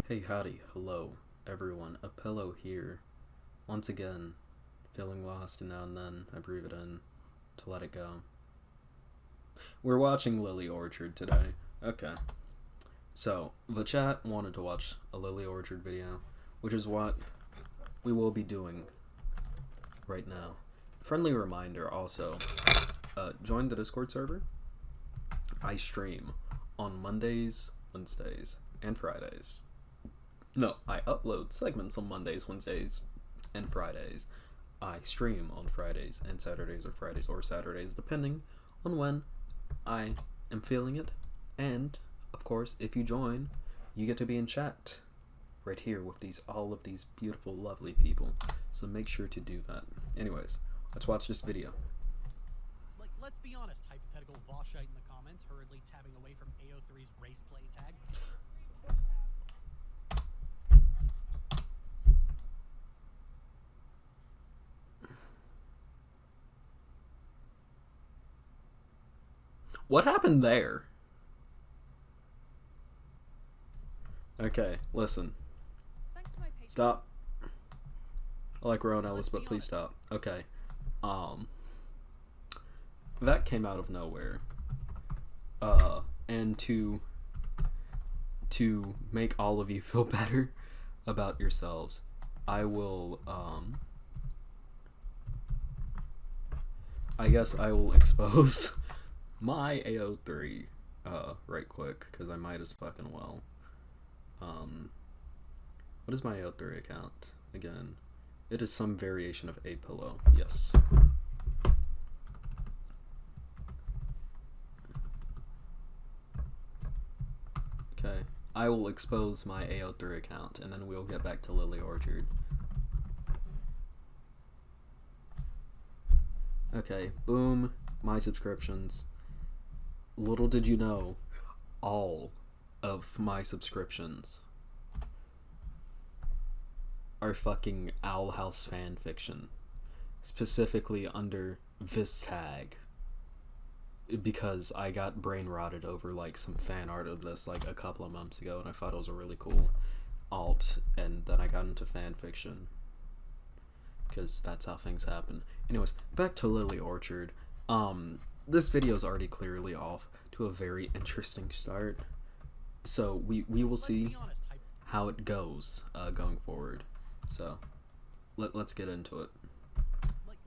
Hey, howdy, hello, everyone. A pillow here. Once again, feeling lost, and now and then I breathe it in to let it go. We're watching Lily Orchard today. Okay. So, the chat wanted to watch a Lily Orchard video, which is what we will be doing right now. Friendly reminder also, join the Discord server. I stream on Mondays, Wednesdays, and Fridays. No, I upload segments on Mondays, Wednesdays, and Fridays. I stream on Fridays and Saturdays, or Saturdays, depending on when I am feeling it. And, of course, if you join, you get to be in chat right here with all of these beautiful, lovely people. So make sure to do that. Anyways, let's watch this video. Let's be honest, hypothetical Vaushite in the comments, hurriedly tabbing away from AO3's race play tag. What happened there? Okay, listen. Stop. I like Rowan Ellis, but please stop. Okay. That came out of nowhere. And to make all of you feel better about yourselves, I will, I guess I will expose my AO3 right quick, because I might as fucking well. What is my AO3 account again? It is some variation of a pillow. Yes. Okay, I will expose my AO3 account, and then we'll get back to Lily Orchard. Okay, boom, my subscriptions. Little did you know, all of my subscriptions are fucking Owl House fanfiction, specifically under this tag, because I got brain rotted over like some fan art of this like a couple of months ago, and I thought it was a really cool alt, and then I got into fanfiction because that's how things happen. Anyways, back to Lily Orchard. This video is already clearly off to a very interesting start, so we will see how it goes going forward. So let's get into it.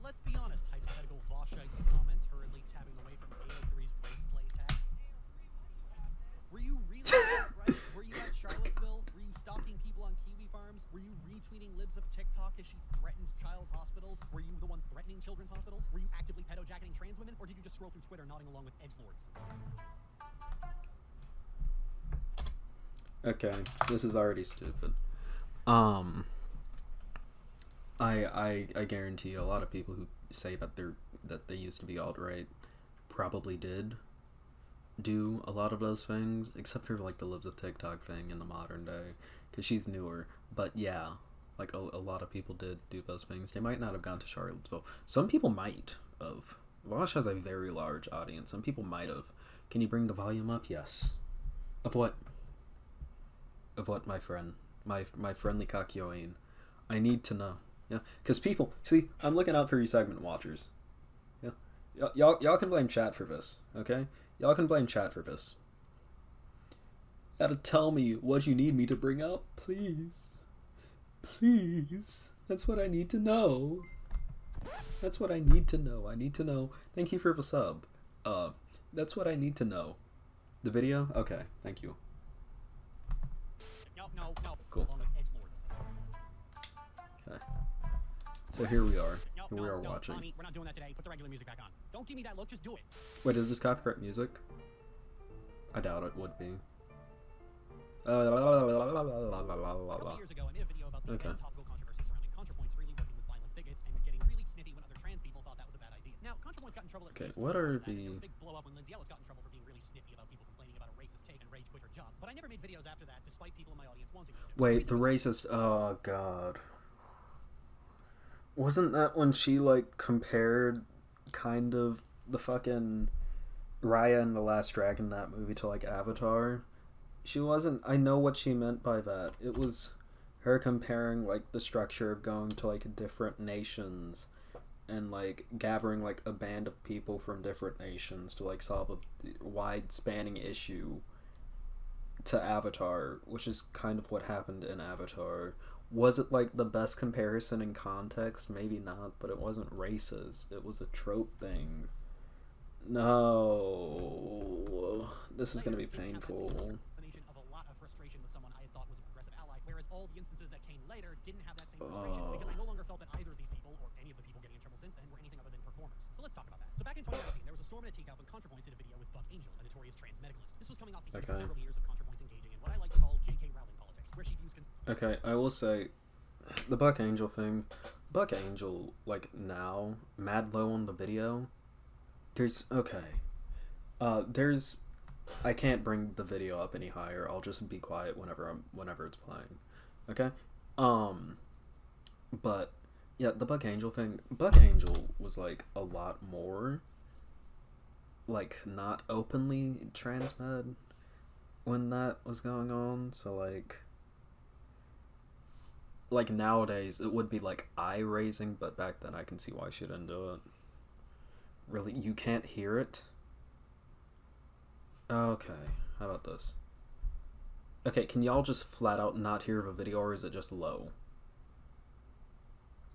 Let's be honest, hypothetical Vaushite in the comments, hurriedly tabbing away from AO3's race play tag. Were you really right? Were you at Charlottesville? Were you stalking people on kiwi farms? Were you retweeting libs of TikTok as she threatened child hospitals? Were you the one threatening children's hospitals? Were you actively pedo-jacketing trans women? Or did you just scroll through Twitter nodding along with edgelords? Okay, this is already stupid. I guarantee a lot of people who say that they used to be alt-right probably did do a lot of those things, except for like the libs of TikTok thing in the modern day, because she's newer. But yeah, like a lot of people did do those things. They might not have gone to Charlottesville. Some people might have. Vaush has a very large audience. Some people might have. Can you bring the volume up? Yes. Of what? Of what, my friend? My friendly Kakyoin. I need to know. Yeah, because people, see, I'm looking out for you segment watchers. Yeah, y'all can blame chat for this, okay? Y'all can blame chat for this. You gotta tell me what you need me to bring up, please. Please. That's what I need to know. That's what I need to know. I need to know. Thank you for the sub. That's what I need to know. The video? Okay, thank you. No. Cool. Along with edgelords. Okay. So here we are. No, Here we are watching. Bonnie, we're not doing that today. Put the regular music back on. Don't give me that look, just do it. Wait, is this copyright music? I doubt it would be. A couple years ago, I made a video about the topical controversy surrounding Contrapoints freely working with violent bigots and getting really snippy when other trans people thought that was a bad idea. Now, Contrapoints got in trouble at Okay, least what for are that, and there was the... a big blow up when Lindsay Ellis got in trouble for being really snippy about people complaining about a racist take and rage quit her job. But I never made videos after that, despite people in my audience wanting me to. Wait, the racist... Oh, God. Wasn't that when she, like, compared kind of the fucking Raya and the Last Dragon, that movie, to, like, Avatar? She wasn't. I know what she meant by that. It was her comparing like the structure of going to like different nations and like gathering like a band of people from different nations to like solve a wide spanning issue to Avatar, which is kind of what happened in Avatar. Was it like the best comparison in context? Maybe not, but it wasn't racist. It was a trope thing. No, this is gonna be painful. Of a lot of frustration with someone I had thought was a progressive ally, whereas all the instances that came later didn't have that same frustration because I no longer felt that either of these people or any of the people getting in trouble since then were anything other than performers. So let's talk about that. So back in 2019, there was a storm and a takeout when Contrapoints did a video with Buck Angel, a notorious trans medicalist. This was coming off the heels of several years of Contrapoints engaging in what I like to call J.K. Rowling politics, where she views Okay, I will say, the Buck Angel thing, Buck Angel, like, now, mad low on the video, there's I can't bring the video up any higher. I'll just be quiet whenever it's playing. Okay? But yeah, the Buck Angel thing, Buck Angel was like a lot more like not openly transmed when that was going on. So like nowadays it would be like eye raising, but back then I can see why she didn't do it. Really, you can't hear it? Okay, how about this? Okay, can y'all just flat out not hear the video, or is it just low?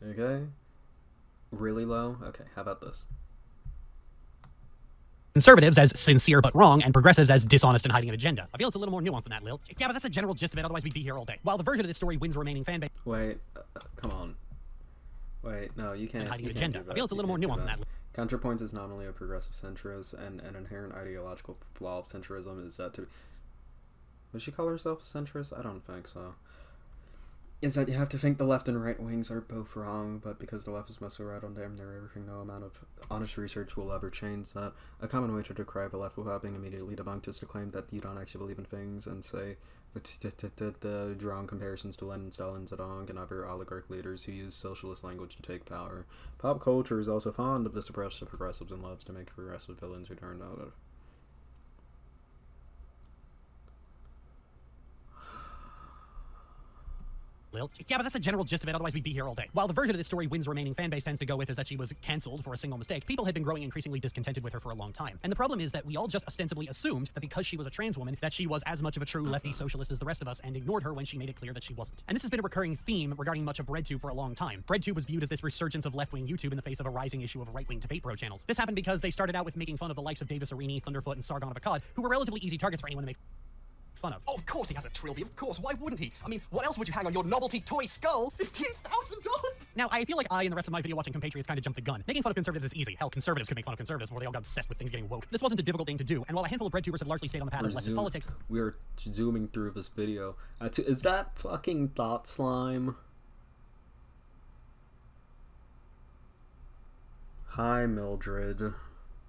Okay? Really low? Okay, how about this? conservatives as sincere but wrong, and progressives as dishonest and hiding an agenda. I feel it's a little more nuanced than that, Lil. Yeah, but that's a general gist of it, otherwise we'd be here all day. While the version of this story wins remaining fan base... Wait, come on. Wait, no, you can't... And hiding an agenda. I feel it's a little more nuanced than that. Contrapoints is not only a progressive centrist, and an inherent ideological flaw of centrism is that to... Would she call herself a centrist? I don't think so. Is that you have to think the left and right wings are both wrong, but because the left is mostly right on damn near everything, no amount of honest research will ever change that. A common way to decry the left without being immediately debunked is to claim that you don't actually believe in things and say drawing comparisons to Lenin, Stalin, Zedong, and other oligarch leaders who use socialist language to take power. Pop culture is also fond of this approach to progressives and loves to make progressive villains who turned out it. Yeah, but that's a general gist of it, otherwise we'd be here all day. While the version of this story Wynn's remaining fanbase tends to go with is that she was cancelled for a single mistake, people had been growing increasingly discontented with her for a long time. And the problem is that we all just ostensibly assumed that because she was a trans woman, that she was as much of a true lefty socialist as the rest of us, and ignored her when she made it clear that she wasn't. And this has been a recurring theme regarding much of BreadTube for a long time. BreadTube was viewed as this resurgence of left-wing YouTube in the face of a rising issue of right-wing Debatebro channels. This happened because they started out with making fun of the likes of Davis Arini, Thunderfoot, and Sargon of Akkad, who were relatively easy targets for anyone to make fun of. Oh, of course he has a trilby, of course. Why wouldn't he? I mean, what else would you hang on your novelty toy skull? $15,000? Now, I feel like I and the rest of my video-watching compatriots kind of jumped the gun. Making fun of conservatives is easy. Hell, conservatives could make fun of conservatives before they all got obsessed with things getting woke. This wasn't a difficult thing to do, and while a handful of BreadTubers have largely stayed on the path of leftist politics... We're zooming through this video. Is that fucking Thought Slime? Hi, Mildred.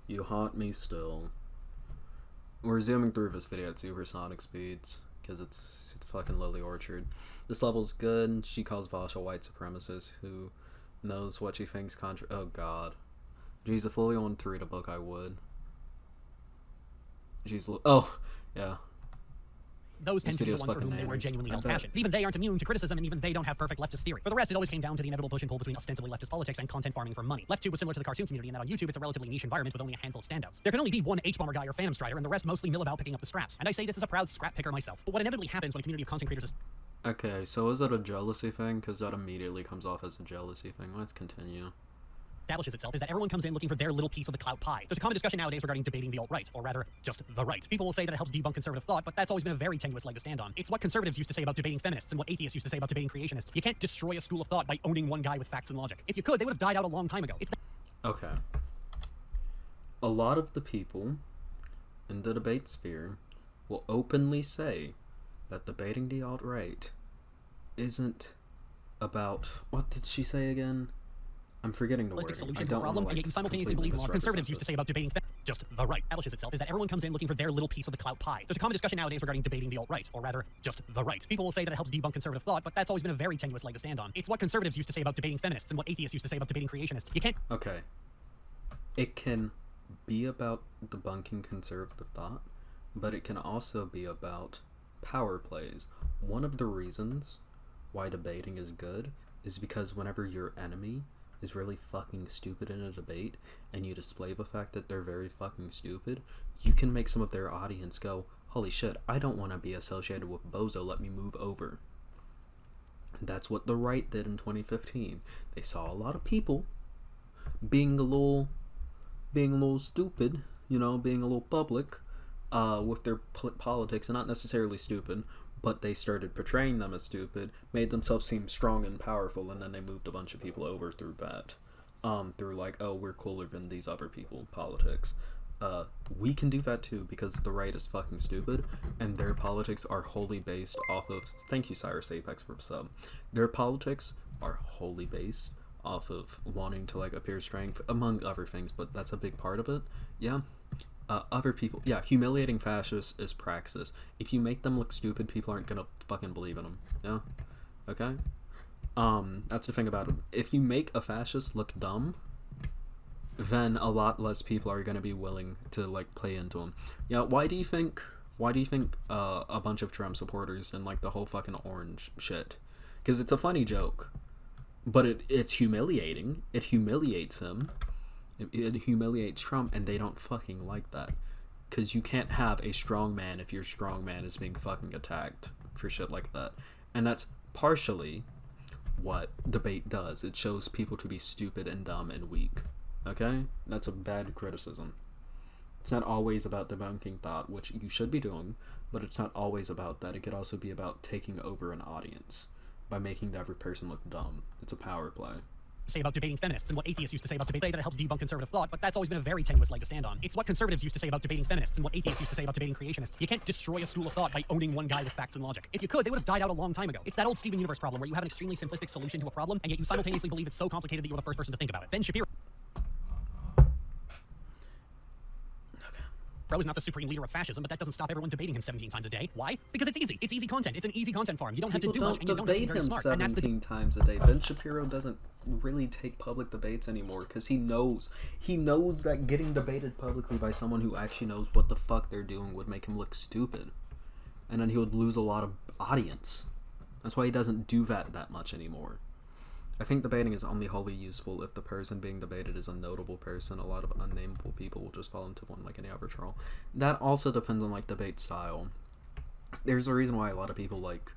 You haunt me still. We're zooming through this video at supersonic speeds, because it's fucking Lily Orchard. This level's good. She calls Vaush a white supremacist who knows what she thinks oh god. Jeez, if Lily wanted to read a book, I would. Jeez, oh, yeah. Those tend to be the ones for whom they were genuinely held passion. Even they aren't immune to criticism, and even they don't have perfect leftist theory. For the rest, it always came down to the inevitable push and pull between ostensibly leftist politics and content farming for money. LeftTube was similar to the cartoon community in that on YouTube, it's a relatively niche environment with only a handful of standouts. There can only be one H-bomber guy or Phantom Strider, and the rest mostly mill about picking up the scraps. And I say this as a proud scrap picker myself. But what inevitably happens when a community of content creators is... Okay, so is that a jealousy thing? Because that immediately comes off as a jealousy thing. Let's continue. Establishes itself is that everyone comes in looking for their little piece of the clout pie. There's a common discussion nowadays regarding debating the alt-right, or rather, just the right. People will say that it helps debunk conservative thought, but that's always been a very tenuous leg to stand on. It's what conservatives used to say about debating feminists, and what atheists used to say about debating creationists. You can't destroy a school of thought by owning one guy with facts and logic. If you could, they would have died out a long time ago. Okay. A lot of the people in the debate sphere will openly say that debating the alt-right isn't about... What did she say again? I'm forgetting the word. Solution to a problem, and yet you simultaneously believe in what conservatives used to say about debating just the right. Establishes itself is that everyone comes in looking for their little piece of the clout pie. There's a common discussion nowadays regarding debating the alt-right, or rather, just the right. People will say that it helps debunk conservative thought, but that's always been a very tenuous leg to stand on. It's what conservatives used to say about debating feminists, and what atheists used to say about debating creationists. You can't... Okay. It can be about debunking conservative thought, but it can also be about power plays. One of the reasons why debating is good is because whenever your enemy is really fucking stupid in a debate and you display the fact that they're very fucking stupid, you can make some of their audience go, holy shit, I don't want to be associated with Bozo, let me move over. That's what the right did in 2015. They saw a lot of people being a little stupid, you know, being a little public with their politics, and not necessarily stupid, but they started portraying them as stupid, made themselves seem strong and powerful, and then they moved a bunch of people over through that. Through like, oh, we're cooler than these other people politics. We can do that too, because the right is fucking stupid, and their politics are wholly based off of, thank you Cyrus Apex for the sub, their politics are wholly based off of wanting to like appear strength, among other things, but that's a big part of it. Yeah. Other people, yeah, humiliating fascists is praxis. If you make them look stupid, people aren't gonna fucking believe in them. Yeah? Okay? That's the thing about it. If you make a fascist look dumb, then a lot less people are gonna be willing to, like, play into them. Yeah, why do you think a bunch of Trump supporters and, like, the whole fucking orange shit? Because it's a funny joke. But it's humiliating. It humiliates him. It humiliates Trump, and they don't fucking like that. Because you can't have a strong man if your strong man is being fucking attacked for shit like that. And that's partially what debate does. It shows people to be stupid and dumb and weak. Okay? That's a bad criticism. It's not always about debunking thought, which you should be doing, but it's not always about that. It could also be about taking over an audience by making the other person look dumb. It's a power play. Say about debating feminists and what atheists used to say about debate, that it helps debunk conservative thought, but that's always been a very tenuous leg to stand on. It's what conservatives used to say about debating feminists and what atheists used to say about debating creationists. You can't destroy a school of thought by owning one guy with facts and logic. If you could, they would have died out a long time ago. It's that old Steven Universe problem where you have an extremely simplistic solution to a problem, and yet you simultaneously believe it's so complicated that you're the first person to think about it. Ben Shapiro is not the supreme leader of fascism, but that doesn't stop everyone debating him 17 times a day. Why? Because it's easy. It's easy content. It's an easy content farm. You don't have to do much, and you don't have to be very smart. People don't debate him 17 times a day. Ben Shapiro doesn't really take public debates anymore because he knows that getting debated publicly by someone who actually knows what the fuck they're doing would make him look stupid, and then he would lose a lot of audience. That's why he doesn't do that much anymore. I think debating is only wholly useful if the person being debated is a notable person. A lot of unnameable people will just fall into one like any other troll. That also depends on, like, debate style. There's a reason why a lot of people like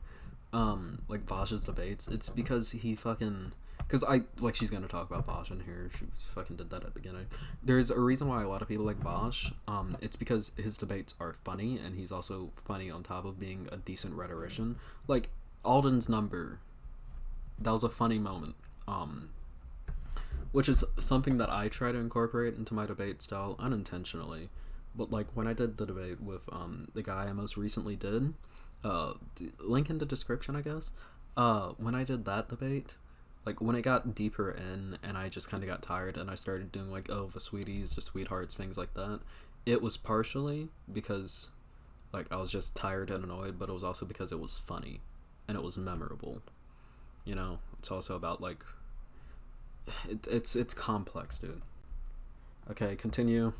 Vaush's debates. It's because he fucking... Because she's gonna talk about Vaush in here. She fucking did that at the beginning. There's a reason why a lot of people like Vaush. It's because his debates are funny, and he's also funny on top of being a decent rhetorician. Like, Alden's number... That was a funny moment, which is something that I try to incorporate into my debate style unintentionally. But, like, when I did the debate with the guy I most recently did, link in the description, I guess, when I did that debate, like, when it got deeper in and I just kind of got tired and I started doing, like, oh, the sweeties, the sweethearts, things like that, it was partially because, like, I was just tired and annoyed, but it was also because it was funny and it was memorable. You know, it's also about, like, it's complex, dude. Okay, continue.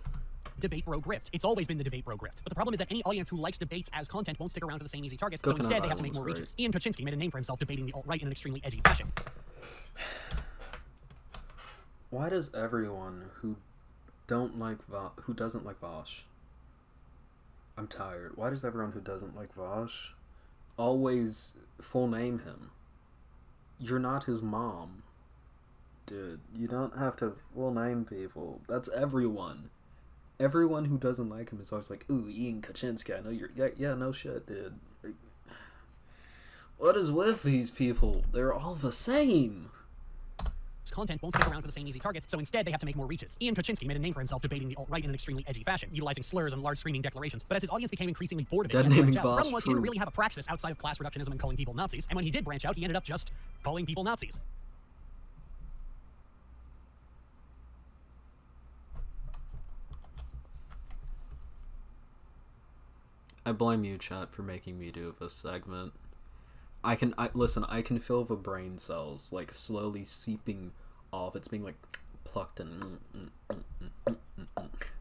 Debatebro grift. It's always been the Debatebro grift. But the problem is that any audience who likes debates as content won't stick around for the same easy targets, so instead they have to make more reaches. Ian Kaczynski made a name for himself debating the alt-right in an extremely edgy fashion. Why does everyone who doesn't like Vaush... I'm tired. Why does everyone who doesn't like Vaush always full name him? You're not his mom. Dude, you don't have to full name people. That's everyone. Everyone who doesn't like him is always like, ooh, Ian Kaczynski, I know you're... Yeah, no shit, dude. Like, what is with these people? They're all the same. Content won't stick around for the same easy targets, so instead they have to make more reaches. Ian Kaczynski made a name for himself debating the alt-right in an extremely edgy fashion, utilizing slurs and large screaming declarations. But as his audience became increasingly bored of it, he branched out. The problem was he didn't really have a praxis outside of class reductionism and calling people Nazis, and when he did branch out, he ended up just calling people Nazis. I blame you, chat, for making me do this segment. I can feel the brain cells, like, slowly seeping off. It's being, like, plucked and...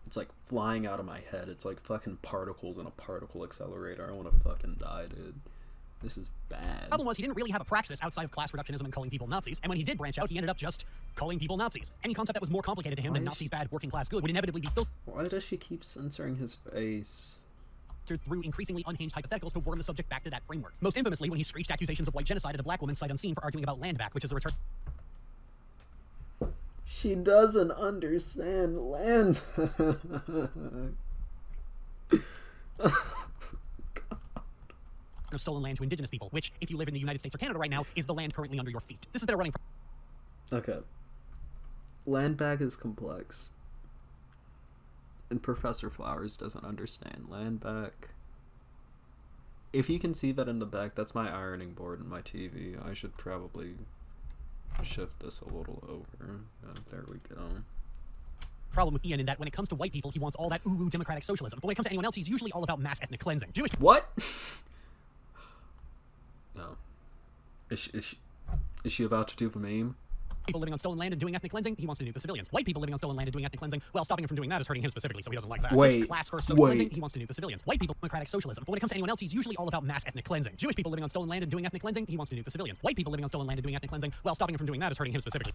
It's like flying out of my head. It's like fucking particles in a particle accelerator. I want to fucking die, dude. This is bad. The problem was he didn't really have a praxis outside of class reductionism and calling people Nazis, and when he did branch out, he ended up just calling people Nazis. Any concept that was more complicated to him than Nazis bad, working class good would inevitably be Why does she keep censoring his face? filtered through increasingly unhinged hypotheticals to worm the subject back to that framework. Most infamously when he screeched accusations of white genocide at a black woman sight unseen for arguing about land back, which is the return She doesn't understand land. of stolen land to indigenous people, which, if you live in the United States or Canada right now, is the land currently under your feet. This has been a running Okay. Land back is complex. And Professor Flowers doesn't understand land back. If you can see that in the back, that's my ironing board and my TV. I should probably shift this a little over. There we go. problem with Ian in that when it comes to white people, he wants all that ooh democratic socialism. But when it comes to anyone else, he's usually all about mass ethnic cleansing. Jewish What? No. Is she about to do the meme? people living on stolen land and doing ethnic cleansing, he wants to nuke the civilians. White people living on stolen land and doing ethnic cleansing, well, stopping him from doing that is hurting him specifically, so he doesn't like that. Wait, This class first social wait. cleansing, he wants to nuke the civilians. White people, democratic socialism. But when it comes to anyone else, he's usually all about mass ethnic cleansing. Jewish people living on stolen land and doing ethnic cleansing, he wants to nuke the civilians. White people living on stolen land and doing ethnic cleansing, well, stopping him from doing that is hurting him specifically.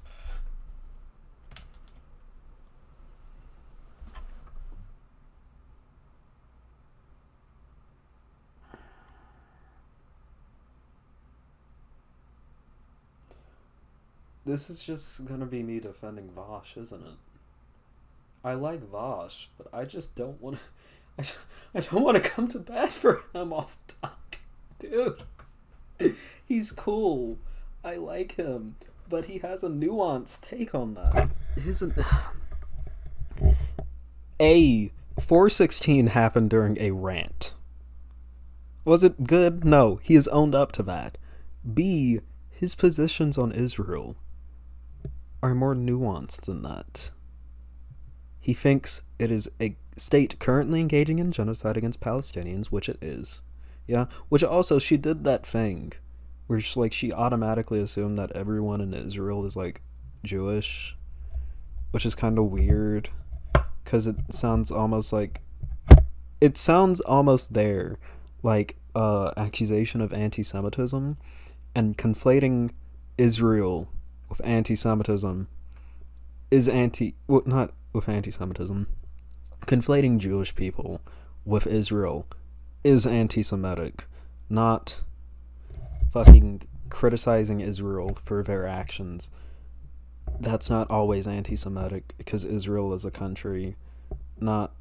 This is just gonna be me defending Vaush, isn't it? I like Vaush, but I just don't want to. I don't want to come to bat for him all the time, dude. He's cool. I like him, but he has a nuanced take on that. A 416 happened during a rant. Was it good? No, he has owned up to that. B, his positions on Israel are more nuanced than that. He thinks it is a state currently engaging in genocide against Palestinians, which it is. Yeah, which also she did that thing where she automatically assumed that everyone in Israel is like Jewish, which is kind of weird because it sounds almost there like accusation of anti-Semitism, and conflating Israel with anti-Semitism is not with anti-Semitism. Conflating Jewish people with Israel is anti-Semitic, not fucking criticizing Israel for their actions. That's not always anti-Semitic because Israel is a country, not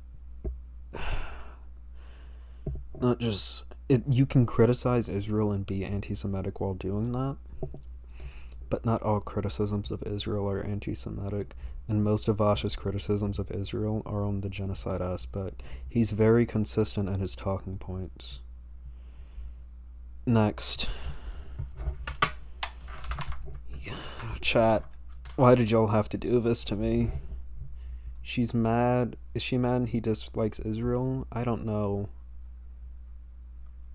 just you can criticize Israel and be anti-Semitic while doing that, but not all criticisms of Israel are anti-Semitic, and most of Vaush's criticisms of Israel are on the genocide aspect. He's very consistent in his talking points. Next. Chat, why did y'all have to do this to me? She's mad. Is she mad he dislikes Israel? I don't know.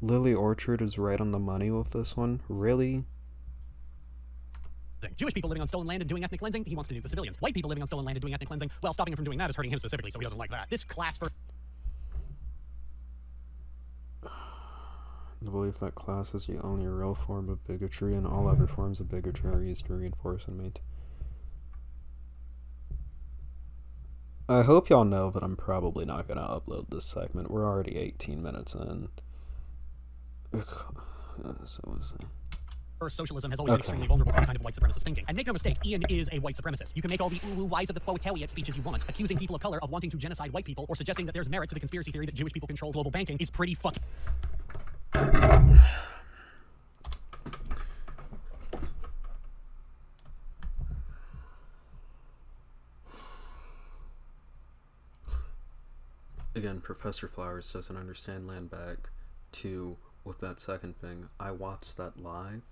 Lily Orchard is right on the money with this one. Really? Jewish people living on stolen land and doing ethnic cleansing, he wants to nuke the civilians. White people living on stolen land and doing ethnic cleansing, well, stopping him from doing that is hurting him specifically, so he doesn't like that. This class for The belief that class is the only real form of bigotry and all other forms of bigotry are used to reinforce and maintain. I hope y'all know that I'm probably not going to upload this segment. We're already 18 minutes in. socialism has always been extremely vulnerable to this kind of white supremacist thinking. And make no mistake, Ian is a white supremacist. You can make all the ooh whys of the proletariat speeches you want, accusing people of color of wanting to genocide white people, or suggesting that there's merit to the conspiracy theory that Jewish people control global banking is pretty fucking... Again, Professor Flowers doesn't understand land back. Two, with that second thing, I watched that live.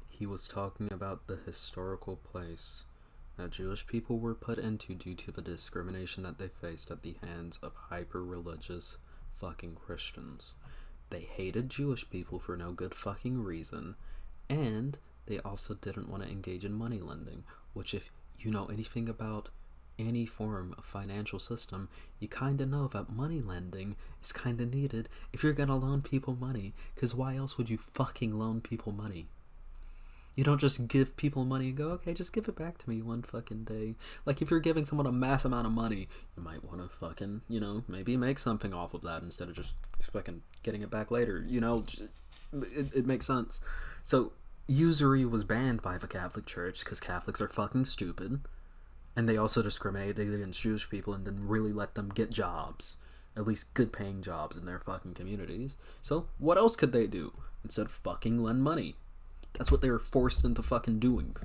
He was talking about the historical place that Jewish people were put into due to the discrimination that they faced at the hands of hyper-religious fucking Christians. They hated Jewish people for no good fucking reason, and they also didn't want to engage in money lending, which if you know anything about any form of financial system, you kind of know that money lending is kind of needed if you're gonna loan people money, because why else would you fucking loan people money? You don't just give people money and go, okay, just give it back to me one fucking day. Like, if you're giving someone a mass amount of money, you might want to fucking, maybe make something off of that instead of just fucking getting it back later. It makes sense. So, usury was banned by the Catholic Church because Catholics are fucking stupid. And they also discriminated against Jewish people and didn't really let them get jobs. At least good paying jobs in their fucking communities. So, what else could they do instead of fucking lend money? That's what they were forced into fucking doing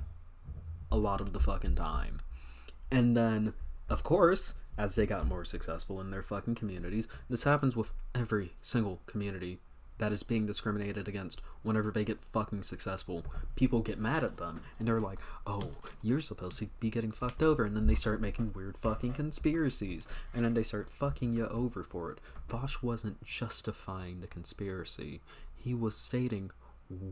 a lot of the fucking time. And then, of course, as they got more successful in their fucking communities, this happens with every single community that is being discriminated against. Whenever they get fucking successful, people get mad at them, and they're like, oh, you're supposed to be getting fucked over, and then they start making weird fucking conspiracies, and then they start fucking you over for it. Vaush wasn't justifying the conspiracy. He was stating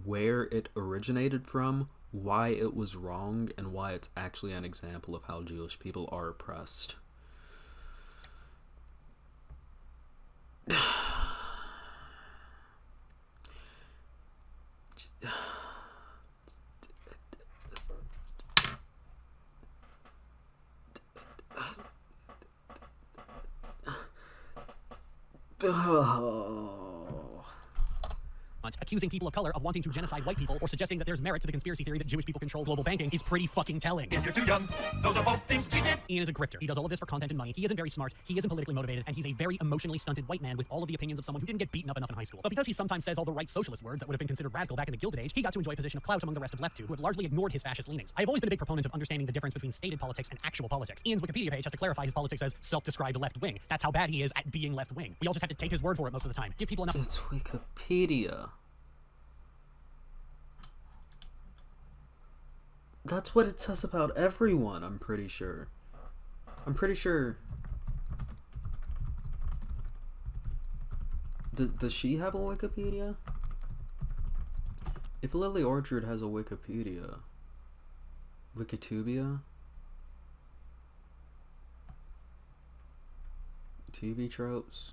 where it originated from, why it was wrong, and why it's actually an example of how Jewish people are oppressed. Accusing people of color of wanting to genocide white people or suggesting that there's merit to the conspiracy theory that Jewish people control global banking is pretty fucking telling. If you're too young, those are both things she did. Ian is a grifter. He does all of this for content and money. He isn't very smart. He isn't politically motivated, and he's a very emotionally stunted white man with all of the opinions of someone who didn't get beaten up enough in high school. But because he sometimes says all the right socialist words that would have been considered radical back in the Gilded Age, he got to enjoy a position of clout among the rest of left who have largely ignored his fascist leanings. I have always been a big proponent of understanding the difference between stated politics and actual politics. Ian's Wikipedia page has to clarify his politics as self-described left-wing. That's how bad he is at being left-wing. We all just have to take his word for it most of the time. Give people enough. It's Wikipedia. That's what it says about everyone, I'm pretty sure. Does she have a Wikipedia? If Lily Orchard has a Wikipedia... Wikitubia? TV tropes?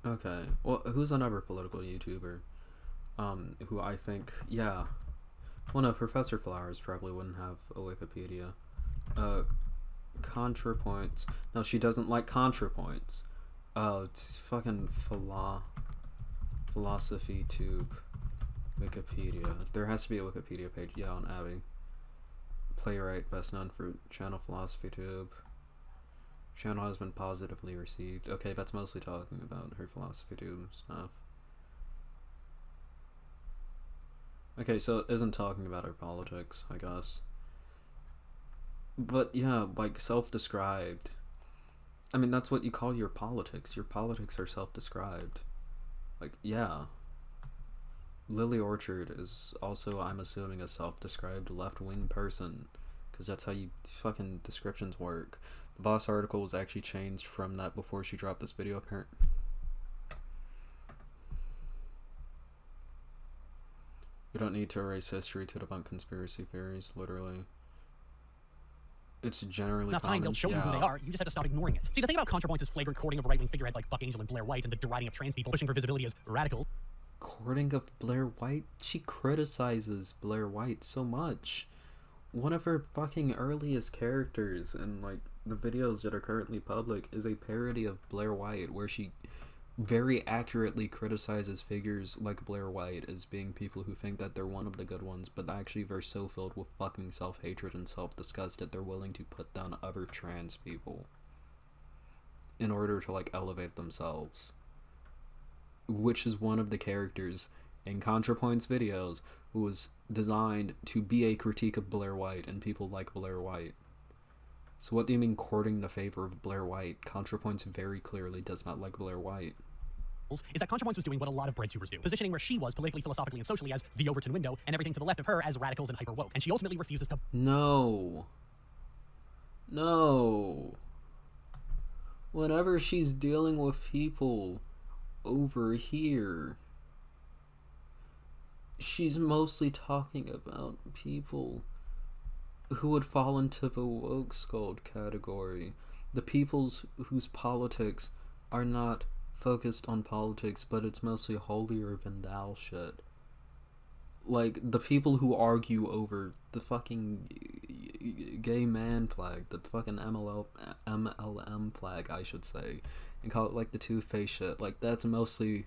Okay, well, who's another political YouTuber? Who I think, yeah. Well, no, Professor Flowers probably wouldn't have a Wikipedia. Contrapoints. No, she doesn't like Contrapoints. It's fucking Philosophy Tube. Wikipedia. There has to be a Wikipedia page, yeah, on Abby. Playwright, best known for channel Philosophy Tube. Channel has been positively received. Okay, that's mostly talking about her Philosophy Tube stuff. Okay, so it isn't talking about her politics, I guess. But yeah, like, self-described. I mean, that's what you call your politics. Your politics are self-described. Like, yeah. Lily Orchard is also, I'm assuming, a self-described left-wing person. Because that's how you fucking descriptions work. The Vaush article was actually changed from that before she dropped this video, apparently. You don't need to erase history to debunk conspiracy theories, literally. It's generally enough time, they'll show you who they are. You just have to stop ignoring it. See, the thing about Contrapoints is flagrant courting of right-wing figureheads like Buck Angel and Blair White, and the deriding of trans people, pushing for visibility as radical. Courting of Blair White? She criticizes Blair White so much. One of her fucking earliest characters in, like, the videos that are currently public is a parody of Blair White, where she very accurately criticizes figures like Blair White as being people who think that they're one of the good ones, but actually they're so filled with fucking self-hatred and self-disgust that they're willing to put down other trans people in order to, like, elevate themselves. Which is one of the characters in Contrapoints videos who was designed to be a critique of Blair White and people like Blair White. So what do you mean courting the favor of Blair White? Contrapoints very clearly does not like Blair White. Is that Contrapoints was doing what a lot of breadtubers do, positioning where she was politically, philosophically, and socially as the Overton window, and everything to the left of her as radicals and hyper-woke. And she ultimately refuses to... No. Whenever she's dealing with people over here, she's mostly talking about people who would fall into the woke scold category. The peoples whose politics are not focused on politics, but it's mostly holier than thou shit. Like, the people who argue over the fucking gay man flag, the fucking MLM flag, I should say, and call it, like, the two-face shit. Like, that's mostly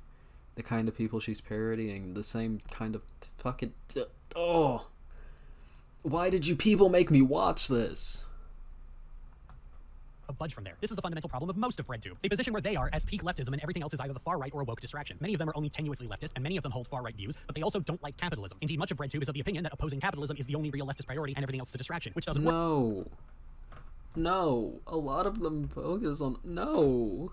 the kind of people she's parodying. The same kind of fucking... Oh! Why did you people make me watch this? A budge from there. This is the fundamental problem of most of BreadTube. They position where they are as peak leftism, and everything else is either the far right or a woke distraction. Many of them are only tenuously leftist, and many of them hold far right views, but they also don't like capitalism. Indeed, much of BreadTube is of the opinion that opposing capitalism is the only real leftist priority, and everything else is a distraction, which doesn't work. No. A lot of them focus on... No.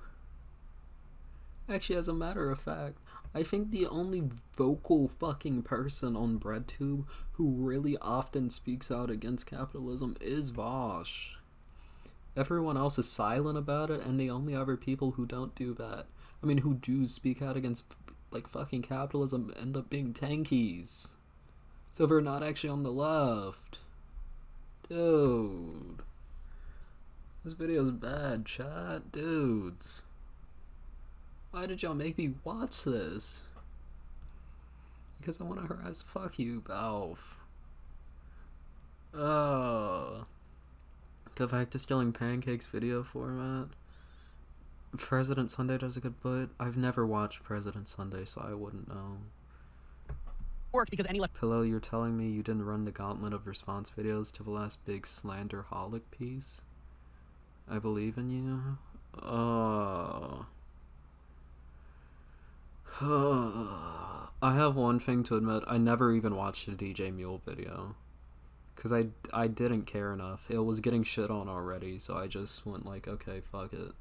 Actually, as a matter of fact, I think the only vocal fucking person on BreadTube who really often speaks out against capitalism is Vaush. Everyone else is silent about it, and the only other people who don't do that, I mean, who do speak out against, like, fucking capitalism, end up being tankies. So they're not actually on the left. Dude. This video's bad, chat. Dudes. Why did y'all make me watch this? Because I want to harass. Fuck you, Vaush. Go back to stealing pancakes video format. President Sunday does a good bit. I've never watched President Sunday, so I wouldn't know. Work because any left Pillow, you're telling me you didn't run the gauntlet of response videos to the last big slanderholic piece? I believe in you. I have one thing to admit. I never even watched the DJ Mule video. Because I didn't care enough. It was getting shit on already, so I just went like, okay, fuck it.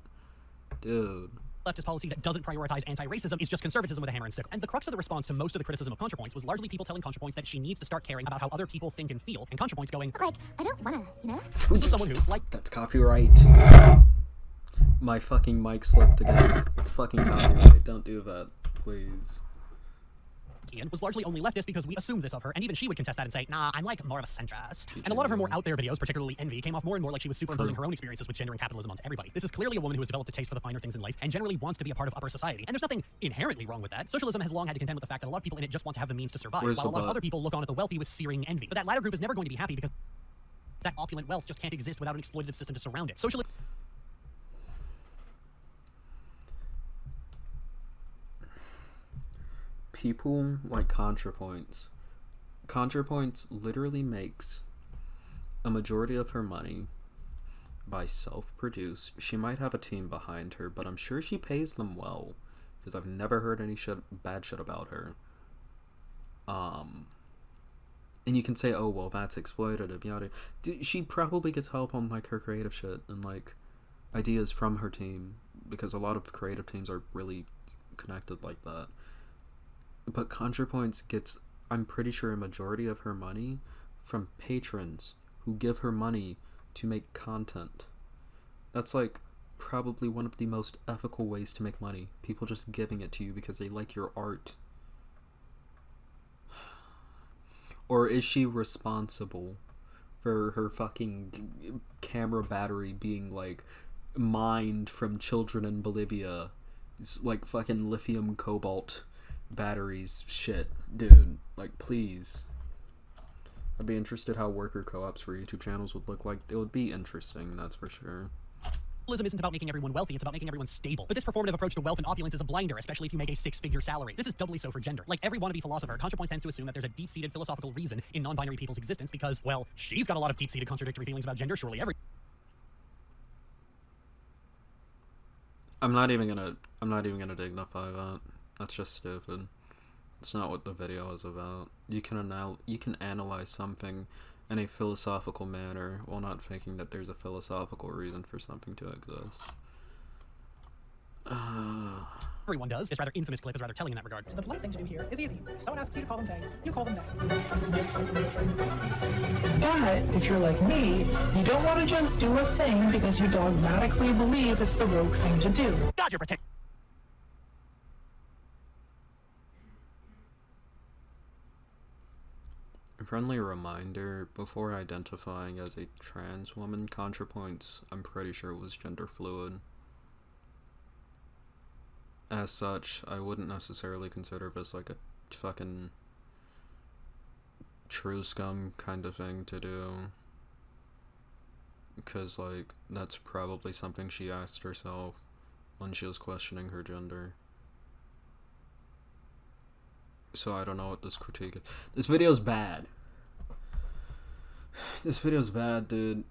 Dude. leftist policy that doesn't prioritize anti-racism is just conservatism with a hammer and sickle. And the crux of the response to most of the criticism of Contrapoints was largely people telling Contrapoints that she needs to start caring about how other people think and feel, and Contrapoints going, like, I don't wanna, you know? this is someone who, like... That's copyright. My fucking mic slipped again. It's fucking copyright. Don't do that, please. Ian was largely only leftist because we assumed this of her, and even she would contest that and say, nah, I'm like more of a centrist. And a lot of her more out there videos, particularly Envy, came off more and more like she was superimposing her own experiences with gender and capitalism onto everybody. This is clearly a woman who has developed a taste for the finer things in life and generally wants to be a part of upper society. And there's nothing inherently wrong with that. Socialism has long had to contend with the fact that a lot of people in it just want to have the means to survive, while a lot of other people look on at the wealthy with searing envy. But that latter group is never going to be happy because that opulent wealth just can't exist without an exploitative system to surround it. Socialism People like Contrapoints. Contrapoints literally makes a majority of her money by self-produce. She might have a team behind her, but I'm sure she pays them well, because I've never heard any bad shit about her. And you can say, oh, well, that's exploitative, yada. She probably gets help on, like, her creative shit and, like, ideas from her team, because a lot of creative teams are really connected like that. But Contrapoints gets, I'm pretty sure, a majority of her money from patrons who give her money to make content. That's, like, probably one of the most ethical ways to make money. People just giving it to you because they like your art. Or is she responsible for her fucking camera battery being, like, mined from children in Bolivia? It's like fucking lithium cobalt batteries shit, dude. Like, please. I'd be interested how worker co-ops for YouTube channels would look like. It would be interesting, that's for sure. isn't about making everyone wealthy, it's about making everyone stable. But this performative approach to wealth and opulence is a blinder, especially if you make a six-figure salary. This is doubly so for gender. Like every wannabe philosopher, Contrapoints tends to assume that there's a deep-seated philosophical reason in non-binary people's existence because, well, she's got a lot of deep-seated contradictory feelings about gender, surely every... I'm not even gonna dignify that. That's just stupid. It's not what the video is about. You can analyze something in a philosophical manner while not thinking that there's a philosophical reason for something to exist. Everyone does. This rather infamous clip is rather telling in that regard. So the polite thing to do here is easy. If someone asks you to call them they, you call them they. But if you're like me, you don't want to just do a thing because you dogmatically believe it's the rogue thing to do. God, you're protected. Friendly reminder, before identifying as a trans woman, Contrapoints, I'm pretty sure it was gender fluid. As such, I wouldn't necessarily consider this like a fucking true scum kind of thing to do. Because, like, that's probably something she asked herself when she was questioning her gender. So I don't know what this critique is. This video's bad. This video's bad, dude.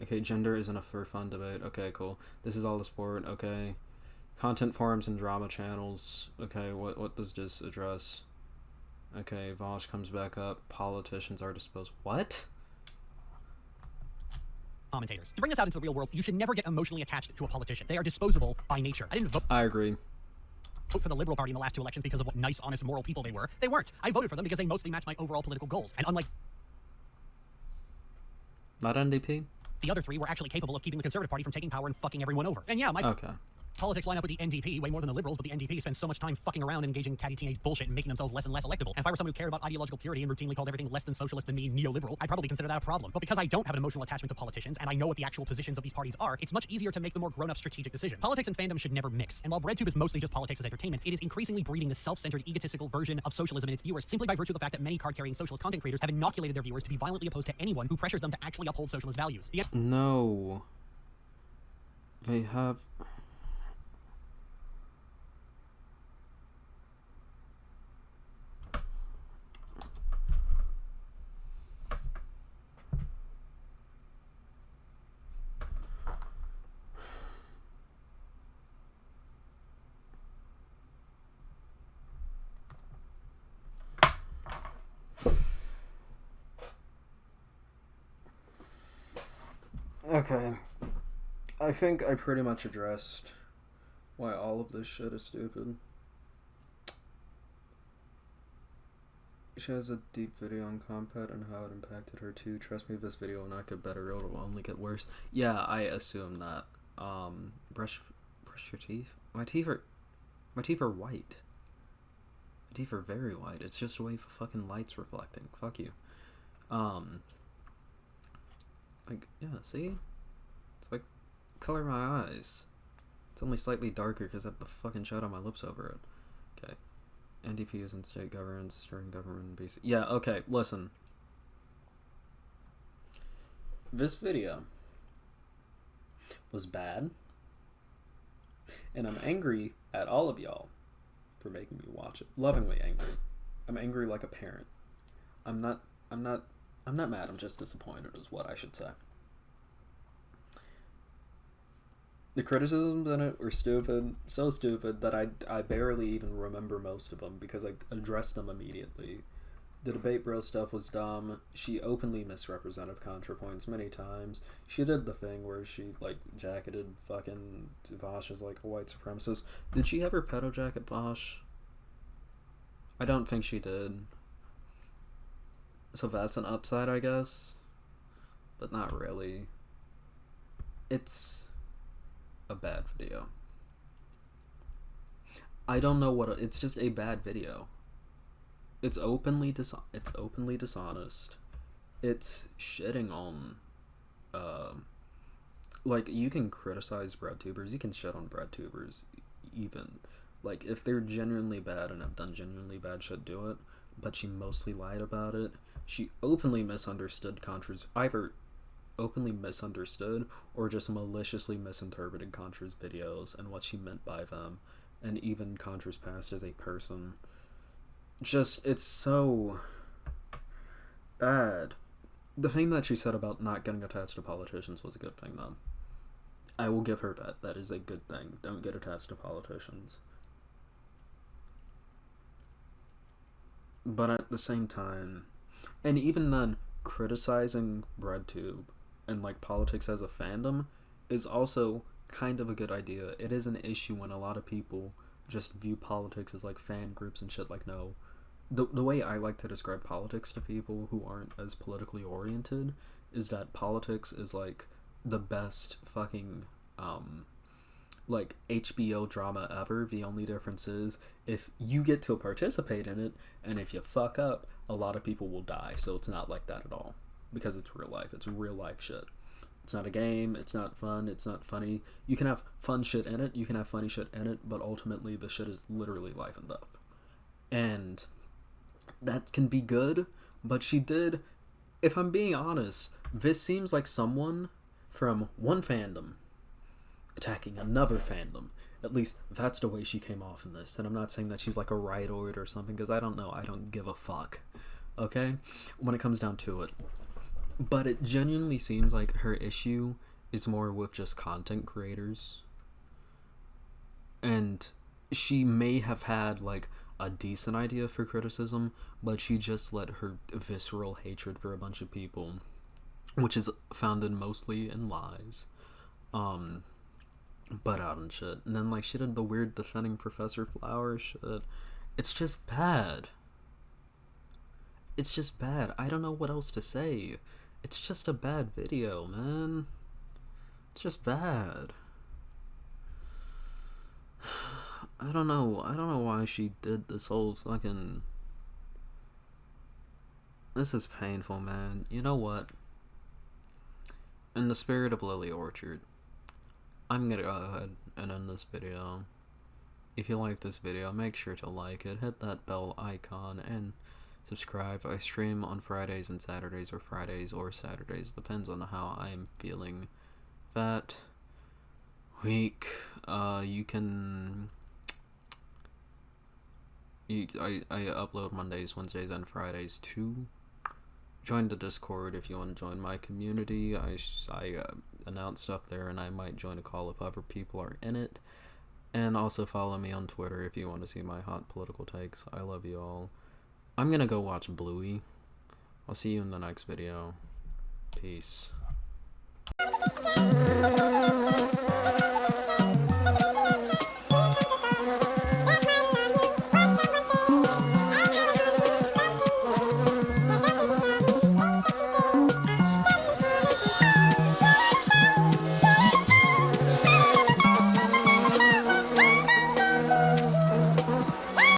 Okay, gender isn't a for fun debate. Okay, cool. This is all the sport. Okay. Content forums and drama channels. Okay, what does this address? Okay, Vaush comes back up. Politicians are disposed. What? Commentators. To bring this out into the real world, you should never get emotionally attached to a politician. They are disposable by nature. I didn't vote I agree. for the Liberal Party in the last two elections because of what nice, honest, moral people they were. They weren't. I voted for them because they mostly matched my overall political goals. And unlike Not NDP? the other three, were actually capable of keeping the Conservative Party from taking power and fucking everyone over. And yeah, my Okay. politics line up with the NDP way more than the Liberals, but the NDP spends so much time fucking around and engaging in catty teenage bullshit and making themselves less and less electable. And if I were someone who cared about ideological purity and routinely called everything less than socialist and me neoliberal, I'd probably consider that a problem. But because I don't have an emotional attachment to politicians, and I know what the actual positions of these parties are, it's much easier to make the more grown-up strategic decision. Politics and fandom should never mix. And while BreadTube is mostly just politics as entertainment, it is increasingly breeding this self-centered, egotistical version of socialism in its viewers, simply by virtue of the fact that many card-carrying socialist content creators have inoculated their viewers to be violently opposed to anyone who pressures them to actually uphold socialist values. No. They have... Okay. I think I pretty much addressed why all of this shit is stupid. She has a deep video on Compet and how it impacted her too. Trust me, this video will not get better, it will only get worse. Yeah, I assume that. Brush your teeth. My teeth are white. My teeth are very white. It's just a way for fucking light's reflecting. Fuck you. Like, yeah, see? It's like, color my eyes. It's only slightly darker because I have the fucking shadow on my lips over it. Okay. NDP is in state governance during government basic. Yeah, okay, listen. This video was bad. And I'm angry at all of y'all for making me watch it. Lovingly angry. I'm angry like a parent. I'm not mad, I'm just disappointed is what I should say. The criticisms in it were stupid, so stupid that I barely even remember most of them because I addressed them immediately. The Debatebro stuff was dumb. She openly misrepresented Contrapoints many times. She did the thing where she, like, jacketed fucking Vaush as, like, a white supremacist. Did she ever pedo jacket Vaush? I don't think she did. So that's an upside, I guess. But not really. It's a bad video. I don't know what it's just a bad video. It's openly dishonest. It's shitting on like, you can criticize breadtubers, you can shit on breadtubers even. Like, if they're genuinely bad and have done genuinely bad shit, do it. But she mostly lied about it. She openly misunderstood Contra's, either openly misunderstood or just maliciously misinterpreted Contra's videos and what she meant by them, and even Contra's past as a person. Just, it's so bad. The thing that she said about not getting attached to politicians was a good thing, though. I will give her that. That is a good thing. Don't get attached to politicians. But at the same time, and even then, criticizing BreadTube and, like, politics as a fandom is also kind of a good idea. It is an issue when a lot of people just view politics as, like, fan groups and shit. Like, no. The way I like to describe politics to people who aren't as politically oriented is that politics is, like, the best fucking, like, HBO drama ever. The only difference is if you get to participate in it, and if you fuck up, a lot of people will die, so it's not like that at all. Because it's real life. It's real life shit. It's not a game, it's not fun, it's not funny. You can have fun shit in it, you can have funny shit in it, but ultimately the shit is literally life and death. And that can be good, but she did, if I'm being honest, this seems like someone from one fandom attacking another fandom. At least that's the way she came off in this. And I'm not saying that she's like a rightoid or something, because I don't know. I don't give a fuck. Okay? When it comes down to it. But it genuinely seems like her issue is more with just content creators. And she may have had like a decent idea for criticism, but she just let her visceral hatred for a bunch of people, which is founded mostly in lies, butt out and shit. And then like she did the weird defending Professor Flower shit. It's just bad. It's just bad. I don't know what else to say. It's just a bad video, man. It's just bad. I don't know why she did this whole fucking... This is painful, man. You know what? In the spirit of Lily Orchard, I'm gonna go ahead and end this video. If you like this video, make sure to like it, hit that bell icon, and subscribe. I stream on Fridays and Saturdays, or Fridays or Saturdays, depends on how I'm feeling that week. You can... I upload Mondays, Wednesdays, and Fridays too. Join the Discord if you want to join my community. I announce stuff there, and I might join a call if other people are in it. And also follow me on Twitter if you want to see my hot political takes. I love you all. I'm gonna go watch Bluey. I'll see you in the next video. Peace.